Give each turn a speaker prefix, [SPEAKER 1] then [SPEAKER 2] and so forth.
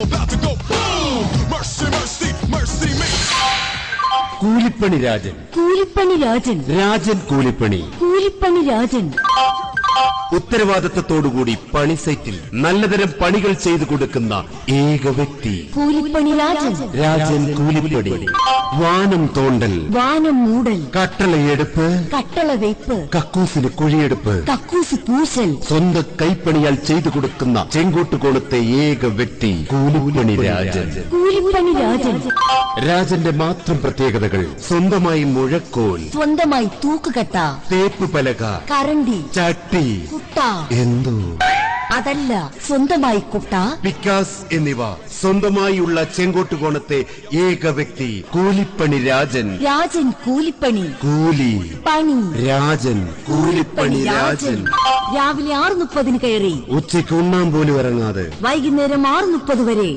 [SPEAKER 1] about to go boom. Mercy, mercy, mercy me.
[SPEAKER 2] കൂലിപ്പണി രാജൻ,
[SPEAKER 3] കൂലിപ്പണി രാജൻ,
[SPEAKER 2] രാജൻ കൂലിപ്പണി,
[SPEAKER 3] കൂലിപ്പണി രാജൻ.
[SPEAKER 2] ഉത്തരവാദിത്തത്തോടുകൂടി പണി സൈറ്റിൽ നല്ലതരം പണികൾ ചെയ്തു കൊടുക്കുന്ന ഏക വ്യക്തി
[SPEAKER 3] കൂലിപ്പണി രാജൻ,
[SPEAKER 2] രാജൻ കൂലിപ്പണി. വാനം തോണ്ടൽ,
[SPEAKER 3] വാനം മൂടൽ,
[SPEAKER 2] കട്ടളയെടുപ്പ്,
[SPEAKER 3] കട്ടള വെയ്പ്പ്,
[SPEAKER 2] കക്കൂസിന് കുഴിയെടുപ്പ്,
[SPEAKER 3] കക്കൂസ് പൂശൽ,
[SPEAKER 2] സ്വന്തം കൈപ്പണിയാൽ ചെയ്തു കൊടുക്കുന്ന ചെങ്കോട്ടുകോണത്തെ ഏക വ്യക്തി കൂലിപ്പണി രാജൻ.
[SPEAKER 3] കൂലിപ്പണി രാജൻ.
[SPEAKER 2] രാജന്റെ മാത്രം പ്രത്യേകതകൾ: സ്വന്തമായി മുഴക്കോൽ,
[SPEAKER 3] സ്വന്തമായി തൂക്കുകട്ട,
[SPEAKER 2] തേപ്പ് പലക,
[SPEAKER 3] കരണ്ടി,
[SPEAKER 2] ചട്ടി,
[SPEAKER 3] കുട്ട,
[SPEAKER 2] എന്തോ
[SPEAKER 3] അതല്ല, സ്വന്തമായി കുട്ട,
[SPEAKER 2] പിക്കാസ് എന്നിവ സ്വന്തമായുള്ള ചെങ്കോട്ടുകോണത്തെ ഏക വ്യക്തി കൂലിപ്പണി രാജൻ.
[SPEAKER 3] രാജൻ കൂലിപ്പണി,
[SPEAKER 2] കൂലി
[SPEAKER 3] പണി,
[SPEAKER 2] രാജൻ കൂലിപ്പണി രാജൻ.
[SPEAKER 3] രാവിലെ 6:30 കയറി
[SPEAKER 2] ഉച്ചയ്ക്ക് ഉണ്ണാൻ പോലും ഇറങ്ങാതെ
[SPEAKER 3] വൈകുന്നേരം 6:30 വരെ